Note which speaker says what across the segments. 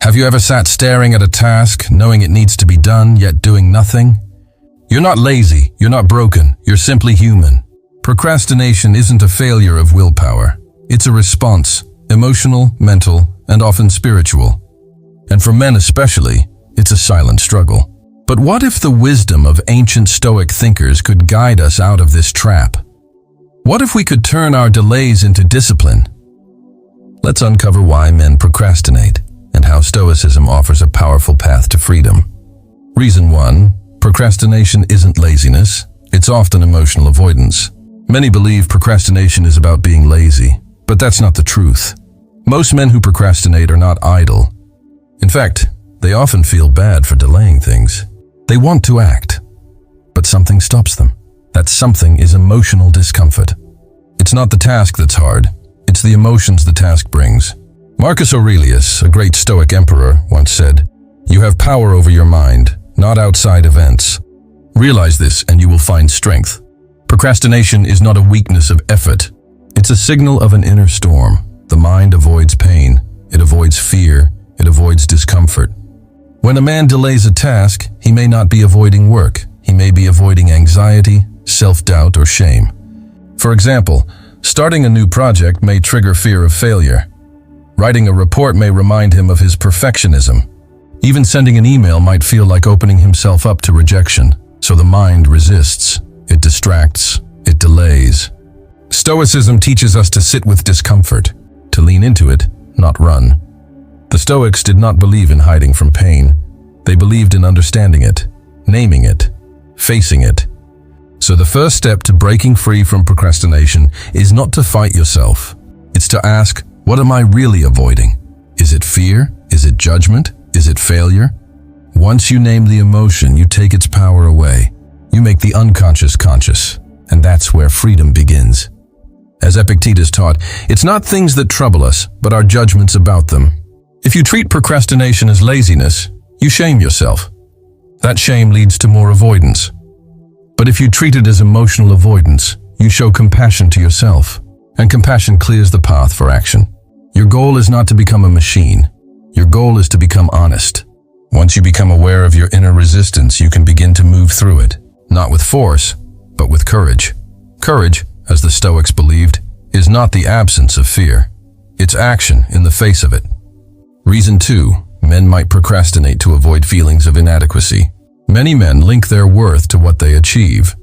Speaker 1: Have you ever sat staring at a task, knowing it needs to be done, yet doing nothing? You're not lazy, you're not broken, you're simply human. Procrastination isn't a failure of willpower. It's a response, emotional, mental, and often spiritual. And for men especially, it's a silent struggle. But what if the wisdom of ancient Stoic thinkers could guide us out of this trap? What if we could turn our delays into discipline? Let's uncover why men procrastinate and how Stoicism offers a powerful path to freedom. Reason 1. Procrastination isn't laziness, it's often emotional avoidance. Many believe procrastination is about being lazy, but that's not the truth. Most men who procrastinate are not idle. In fact, they often feel bad for delaying things. They want to act, but something stops them. That something is emotional discomfort. It's not the task that's hard, it's the emotions the task brings. Marcus Aurelius, a great Stoic emperor, once said, "You have power over your mind, not outside events. Realize this and you will find strength." Procrastination is not a weakness of effort. It's a signal of an inner storm. The mind avoids pain. It avoids fear. It avoids discomfort. When a man delays a task, he may not be avoiding work. He may be avoiding anxiety, self-doubt, or shame. For example, starting a new project may trigger fear of failure. Writing a report may remind him of his perfectionism. Even sending an email might feel like opening himself up to rejection, so the mind resists. It distracts. It delays. Stoicism teaches us to sit with discomfort, to lean into it, not run. The Stoics did not believe in hiding from pain. They believed in understanding it, naming it, facing it. So the first step to breaking free from procrastination is not to fight yourself. It's to ask, what am I really avoiding? Is it fear? Is it judgment? Is it failure? Once you name the emotion, you take its power away. You make the unconscious conscious, and that's where freedom begins. As Epictetus taught, it's not things that trouble us, but our judgments about them. If you treat procrastination as laziness, you shame yourself. That shame leads to more avoidance. But if you treat it as emotional avoidance, you show compassion to yourself, and compassion clears the path for action. Your goal is not to become a machine. Your goal is to become honest. Once you become aware of your inner resistance, you can begin to move through it, not with force, but with courage. Courage, as the Stoics believed, is not the absence of fear. It's action in the face of it. Reason 2. Men might procrastinate to avoid feelings of inadequacy. Many men link their worth to what they achieve.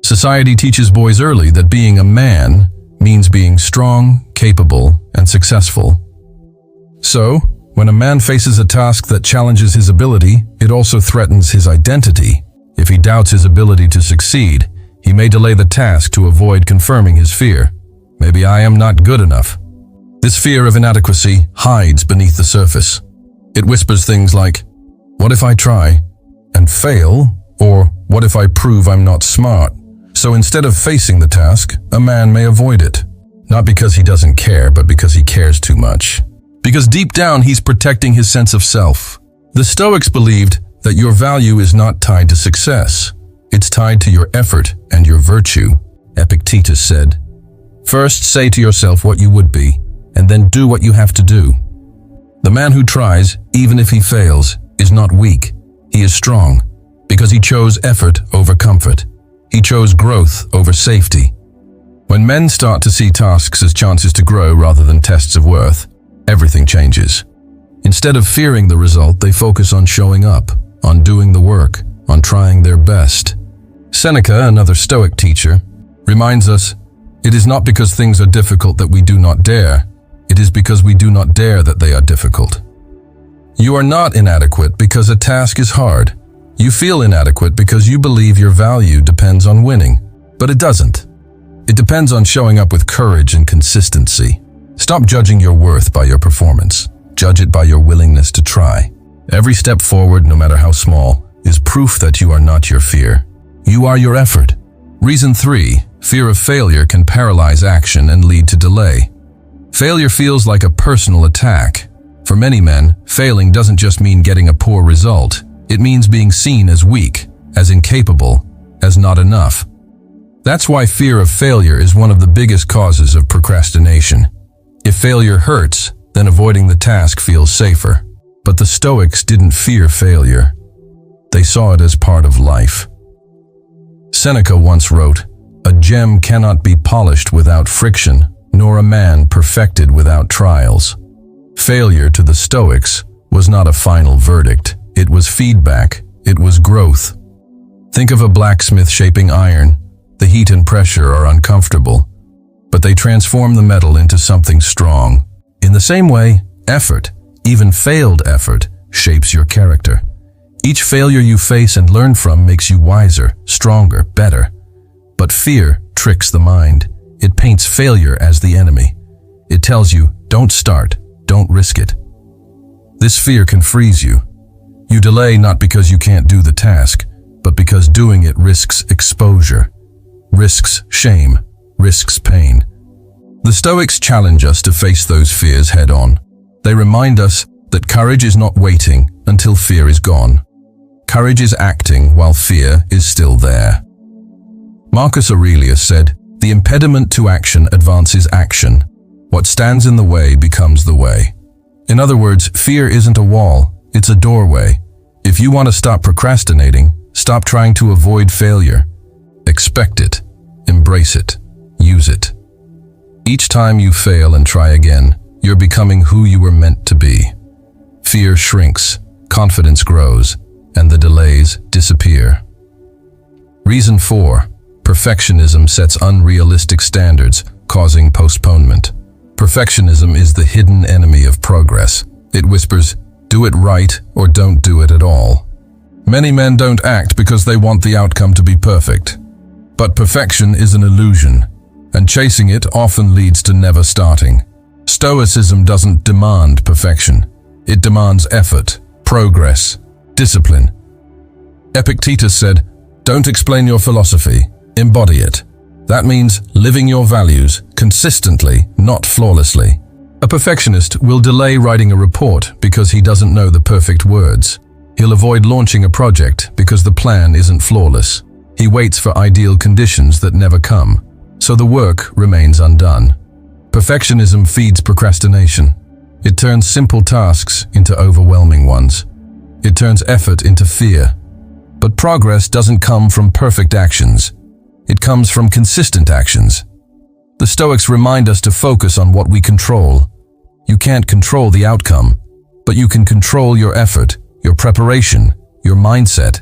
Speaker 1: Society teaches boys early that being a man means being strong, capable, and successful. So, when a man faces a task that challenges his ability, it also threatens his identity. If he doubts his ability to succeed, he may delay the task to avoid confirming his fear. Maybe I am not good enough. This fear of inadequacy hides beneath the surface. It whispers things like, what if I try and fail? Or what if I prove I'm not smart? So instead of facing the task, a man may avoid it. Not because he doesn't care, but because he cares too much. Because deep down, he's protecting his sense of self. The Stoics believed that your value is not tied to success. It's tied to your effort and your virtue. Epictetus said, "First say to yourself what you would be, and then do what you have to do." The man who tries, even if he fails, is not weak. He is strong, because he chose effort over comfort. He chose growth over safety. When men start to see tasks as chances to grow rather than tests of worth, everything changes. Instead of fearing the result, they focus on showing up, on doing the work, on trying their best. Seneca, another Stoic teacher, reminds us, it is not because things are difficult that we do not dare. It is because we do not dare that they are difficult. You are not inadequate because a task is hard. You feel inadequate because you believe your value depends on winning, but it doesn't. It depends on showing up with courage and consistency. Stop judging your worth by your performance. Judge it by your willingness to try. Every step forward, no matter how small, is proof that you are not your fear. You are your effort. Reason 3. Fear of failure can paralyze action and lead to delay. Failure feels like a personal attack. For many men, failing doesn't just mean getting a poor result. It means being seen as weak, as incapable, as not enough. That's why fear of failure is one of the biggest causes of procrastination. If failure hurts, then avoiding the task feels safer. But the Stoics didn't fear failure. They saw it as part of life. Seneca once wrote, "A gem cannot be polished without friction, nor a man perfected without trials." Failure to the Stoics was not a final verdict. It was feedback. It was growth. Think of a blacksmith shaping iron. The heat and pressure are uncomfortable, but they transform the metal into something strong. In the same way, effort, even failed effort, shapes your character. Each failure you face and learn from makes you wiser, stronger, better. But fear tricks the mind. It paints failure as the enemy. It tells you, don't start, don't risk it. This fear can freeze you. You delay not because you can't do the task, but because doing it risks exposure, risks shame, risks pain. The Stoics challenge us to face those fears head on. They remind us that courage is not waiting until fear is gone. Courage is acting while fear is still there. Marcus Aurelius said, "The impediment to action advances action. What stands in the way becomes the way." In other words, fear isn't a wall, it's a doorway. If you want to stop procrastinating, stop trying to avoid failure. Expect it, embrace it, use it. Each time you fail and try again, you're becoming who you were meant to be. Fear shrinks, confidence grows, and the delays disappear. Reason 4. Perfectionism sets unrealistic standards, causing postponement. Perfectionism is the hidden enemy of progress. It whispers, do it right or don't do it at all. Many men don't act because they want the outcome to be perfect. But perfection is an illusion, and chasing it often leads to never starting. Stoicism doesn't demand perfection. It demands effort, progress, discipline. Epictetus said, "Don't explain your philosophy, embody it." That means living your values consistently, not flawlessly. A perfectionist will delay writing a report because he doesn't know the perfect words. He'll avoid launching a project because the plan isn't flawless. He waits for ideal conditions that never come, so the work remains undone. Perfectionism feeds procrastination. It turns simple tasks into overwhelming ones. It turns effort into fear. But progress doesn't come from perfect actions. It comes from consistent actions. The Stoics remind us to focus on what we control. You can't control the outcome, but you can control your effort, your preparation, your mindset.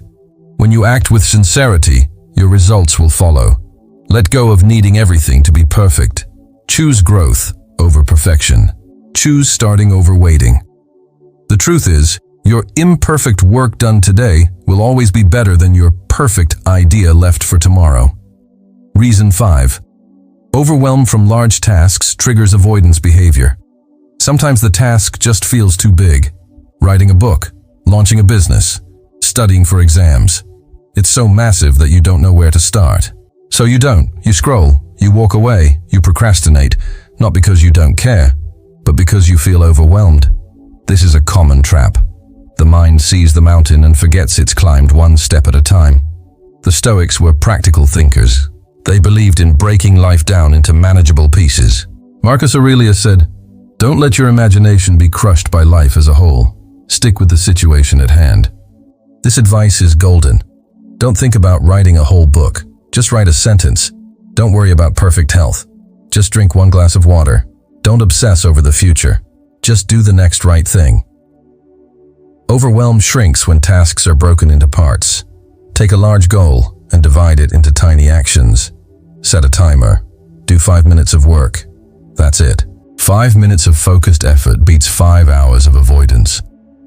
Speaker 1: When you act with sincerity, your results will follow. Let go of needing everything to be perfect. Choose growth over perfection. Choose starting over waiting. The truth is, your imperfect work done today will always be better than your perfect idea left for tomorrow. Reason 5. Overwhelm from large tasks triggers avoidance behavior. Sometimes the task just feels too big. Writing a book, launching a business, studying for exams. It's so massive that you don't know where to start. So you don't. You scroll, you walk away, you procrastinate, not because you don't care, but because you feel overwhelmed. This is a common trap. The mind sees the mountain and forgets it's climbed one step at a time. The Stoics were practical thinkers. They believed in breaking life down into manageable pieces. Marcus Aurelius said, "Don't let your imagination be crushed by life as a whole. Stick with the situation at hand." This advice is golden. Don't think about writing a whole book. Just write a sentence. Don't worry about perfect health. Just drink one glass of water. Don't obsess over the future. Just do the next right thing. Overwhelm shrinks when tasks are broken into parts. Take a large goal and divide it into tiny actions. Set a timer. Do 5 minutes of work. That's it. 5 minutes of focused effort beats 5 hours of avoidance.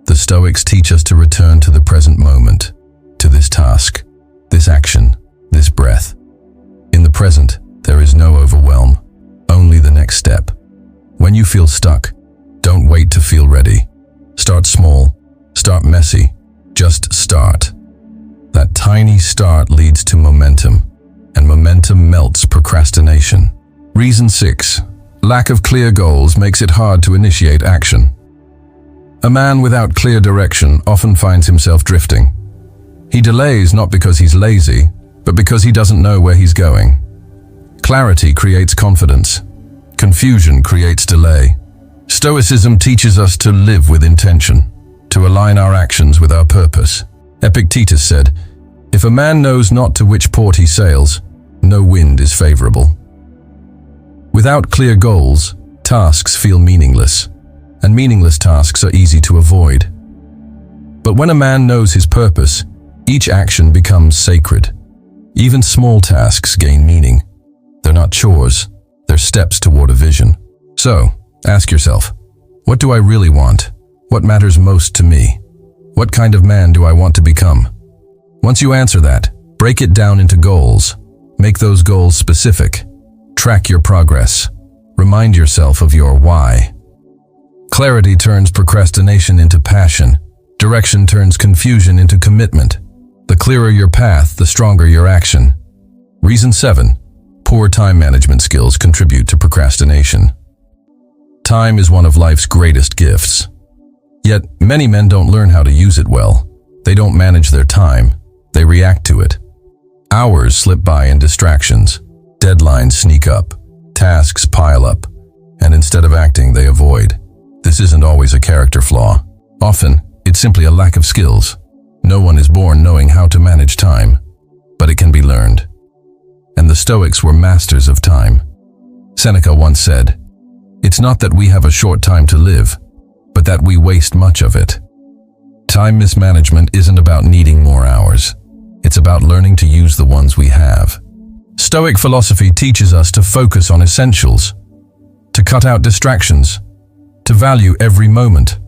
Speaker 1: The Stoics teach us to return to the present moment, to this task, this action, this breath. In the present, there is no overwhelm, only the next step. When you feel stuck, don't wait to feel ready. Start small, start messy, just start. That tiny start leads to momentum, and momentum melts procrastination. Reason 6. Lack of clear goals makes it hard to initiate action. A man without clear direction often finds himself drifting. He delays not because he's lazy, but because he doesn't know where he's going. Clarity creates confidence. Confusion creates delay. Stoicism teaches us to live with intention, to align our actions with our purpose. Epictetus said, "If a man knows not to which port he sails, no wind is favorable." Without clear goals, tasks feel meaningless, and meaningless tasks are easy to avoid. But when a man knows his purpose, each action becomes sacred. Even small tasks gain meaning. They're not chores, they're steps toward a vision. So, ask yourself, what do I really want? What matters most to me? What kind of man do I want to become? Once you answer that, break it down into goals. Make those goals specific. Track your progress. Remind yourself of your why. Clarity turns procrastination into passion. Direction turns confusion into commitment. The clearer your path, the stronger your action. Reason 7. Poor time management skills contribute to procrastination. Time is one of life's greatest gifts. Yet, many men don't learn how to use it well. They don't manage their time. They react to it. Hours slip by in distractions. Deadlines sneak up. Tasks pile up. And instead of acting, they avoid. This isn't always a character flaw. Often, it's simply a lack of skills. No one is born knowing how to manage time, but it can be learned. And the Stoics were masters of time. Seneca once said, "It's not that we have a short time to live, but that we waste much of it." Time mismanagement isn't about needing more hours. It's about learning to use the ones we have. Stoic philosophy teaches us to focus on essentials, to cut out distractions, to value every moment.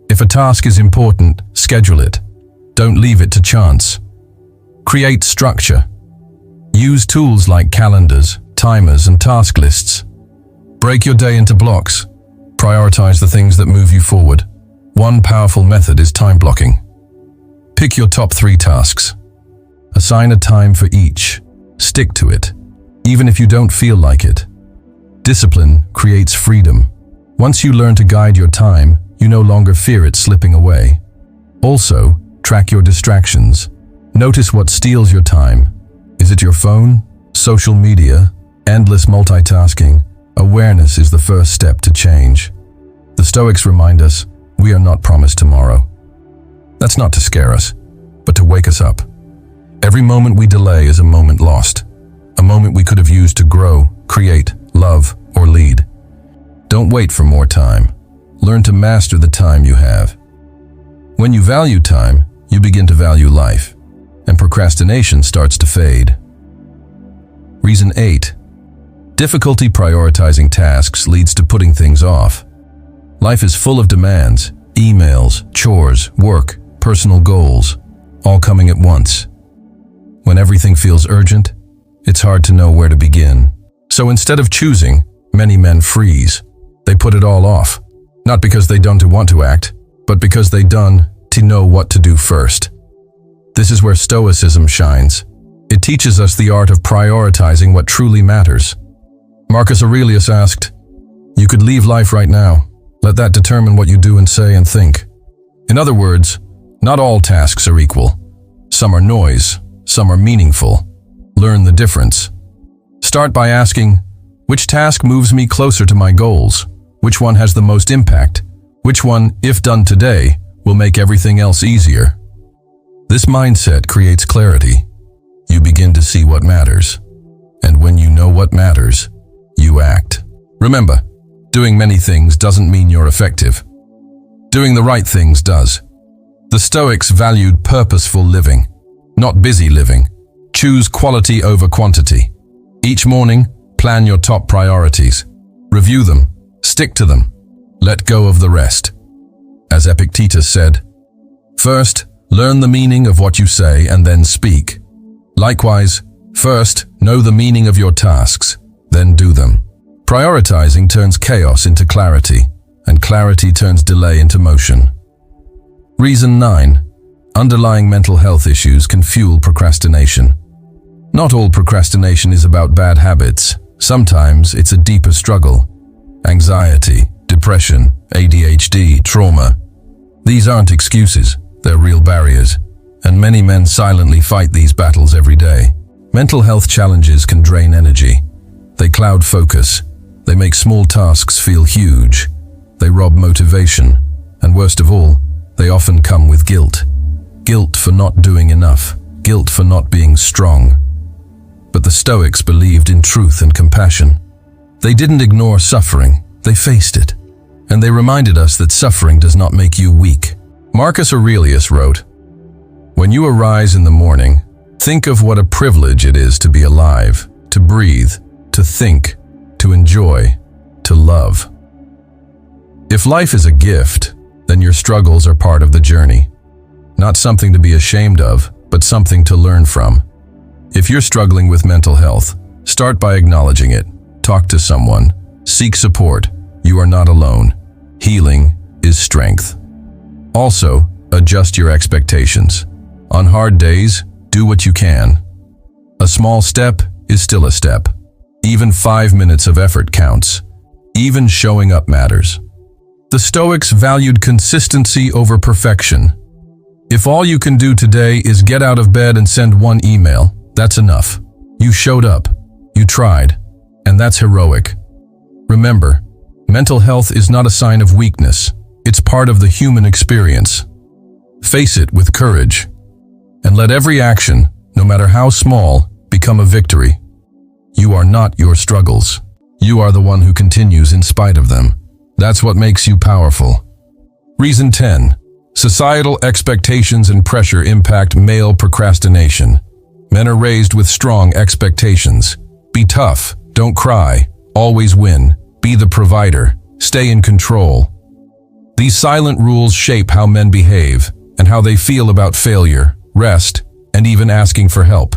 Speaker 1: If a task is important, schedule it. Don't leave it to chance. Create structure. Use tools like calendars, timers, and task lists. Break your day into blocks. Prioritize the things that move you forward. One powerful method is time blocking. Pick your top 3 tasks. Assign a time for each. Stick to it, even if you don't feel like it. Discipline creates freedom. Once you learn to guide your time, you no longer fear it slipping away. Also, track your distractions. Notice what steals your time. Is it your phone, social media, endless multitasking? Awareness is the first step to change. The Stoics remind us, we are not promised tomorrow. That's not to scare us, but to wake us up. Every moment we delay is a moment lost, a moment we could have used to grow, create, love, or lead. Don't wait for more time. Learn to master the time you have. When you value time, you begin to value life, and procrastination starts to fade. Reason 8. Difficulty prioritizing tasks leads to putting things off. Life is full of demands, emails, chores, work, personal goals, all coming at once. When everything feels urgent, it's hard to know where to begin. So instead of choosing, many men freeze. They put it all off, not because they don't want to act, but because they don't know what to do first. This is where Stoicism shines. It teaches us the art of prioritizing what truly matters. Marcus Aurelius asked, "You could leave life right now. Let that determine what you do and say and think." In other words, not all tasks are equal. Some are noise, some are meaningful. Learn the difference. Start by asking, which task moves me closer to my goals? Which one has the most impact? Which one, if done today, will make everything else easier? This mindset creates clarity. You begin to see what matters. And when you know what matters, you act. Remember, doing many things doesn't mean you're effective. Doing the right things does. The Stoics valued purposeful living, not busy living. Choose quality over quantity. Each morning, plan your top priorities. Review them, stick to them, let go of the rest. As Epictetus said, "First, learn the meaning of what you say and then speak." Likewise, first, know the meaning of your tasks, then do them. Prioritizing turns chaos into clarity, and clarity turns delay into motion. Reason 9. Underlying mental health issues can fuel procrastination. Not all procrastination is about bad habits. Sometimes it's a deeper struggle. Anxiety, depression, ADHD, trauma. These aren't excuses, they're real barriers. And many men silently fight these battles every day. Mental health challenges can drain energy. They cloud focus. They make small tasks feel huge. They rob motivation. And worst of all, they often come with guilt. Guilt for not doing enough, guilt for not being strong. But the Stoics believed in truth and compassion. They didn't ignore suffering, they faced it. And they reminded us that suffering does not make you weak. Marcus Aurelius wrote, "When you arise in the morning, think of what a privilege it is to be alive, to breathe, to think, to enjoy, to love." If life is a gift, then your struggles are part of the journey. Not something to be ashamed of, but something to learn from. If you're struggling with mental health, start by acknowledging it. Talk to someone. Seek support. You are not alone. Healing is strength. Also, adjust your expectations. On hard days, do what you can. A small step is still a step. Even 5 minutes of effort counts. Even showing up matters. The Stoics valued consistency over perfection. If all you can do today is get out of bed and send one email, that's enough. You showed up. You tried. And that's heroic. Remember, mental health is not a sign of weakness. It's part of the human experience. Face it with courage. And let every action, no matter how small, become a victory. You are not your struggles. You are the one who continues in spite of them. That's what makes you powerful. Reason 10. Societal expectations and pressure impact male procrastination. Men are raised with strong expectations. Be tough, don't cry, always win, be the provider, stay in control. These silent rules shape how men behave and how they feel about failure, rest, and even asking for help.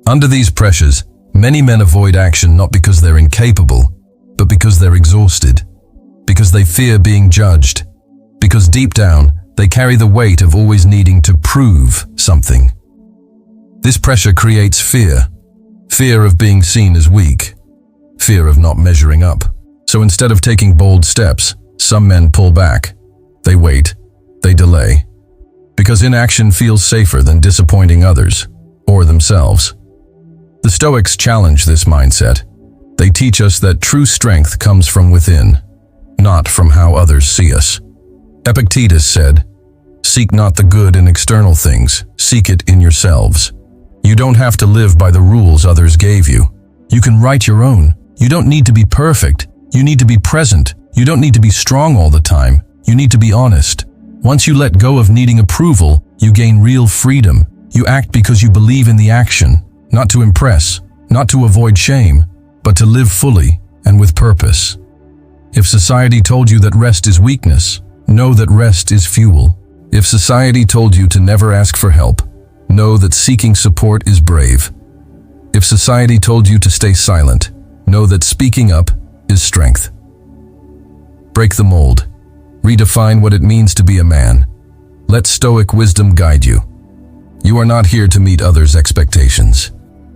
Speaker 1: Under these pressures, many men avoid action not because they're incapable, but because they're exhausted, because they fear being judged, because deep down, they carry the weight of always needing to prove something. This pressure creates fear. Fear of being seen as weak. Fear of not measuring up. So instead of taking bold steps, some men pull back. They wait. They delay. Because inaction feels safer than disappointing others, or themselves. The Stoics challenge this mindset. They teach us that true strength comes from within, not from how others see us. Epictetus said, "Seek not the good in external things, seek it in yourselves." You don't have to live by the rules others gave you. You can write your own. You don't need to be perfect. You need to be present. You don't need to be strong all the time. You need to be honest. Once you let go of needing approval, you gain real freedom. You act because you believe in the action, not to impress, not to avoid shame, but to live fully and with purpose. If society told you that rest is weakness, know that rest is fuel. If society told you to never ask for help, know that seeking support is brave. If society told you to stay silent, know that speaking up is strength. Break the mold. Redefine what it means to be a man. Let Stoic wisdom guide you. You are not here to meet others' expectations.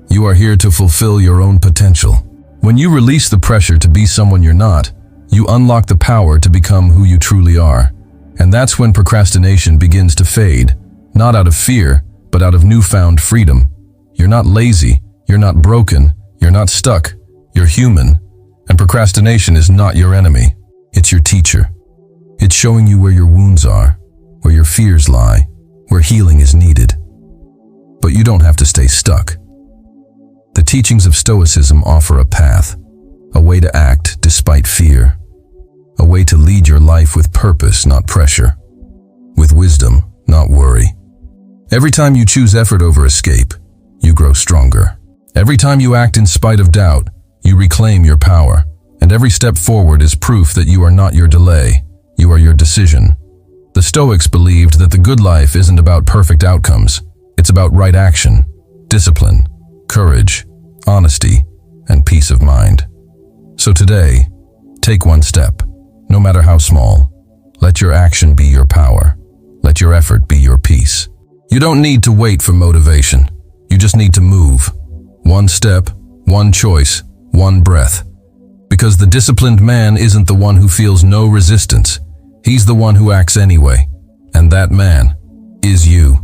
Speaker 1: You are here to fulfill your own potential. When you release the pressure to be someone you're not, you unlock the power to become who you truly are. And that's when procrastination begins to fade, not out of fear, but out of newfound freedom. You're not lazy, you're not broken, you're not stuck, you're human. And procrastination is not your enemy, it's your teacher. It's showing you where your wounds are, where your fears lie, where healing is needed. But you don't have to stay stuck. The teachings of Stoicism offer a path, a way to act despite fear, a way to lead your life with purpose, not pressure, with wisdom, not worry. Every time you choose effort over escape, you grow stronger. Every time you act in spite of doubt, you reclaim your power. And every step forward is proof that you are not your delay, you are your decision. The Stoics believed that the good life isn't about perfect outcomes. It's about right action, discipline, courage, honesty, and peace of mind. So today, take one step, no matter how small. Let your action be your power. Let your effort be your peace. You don't need to wait for motivation. You just need to move. One step, one choice, one breath. Because the disciplined man isn't the one who feels no resistance. He's the one who acts anyway. And that man is you.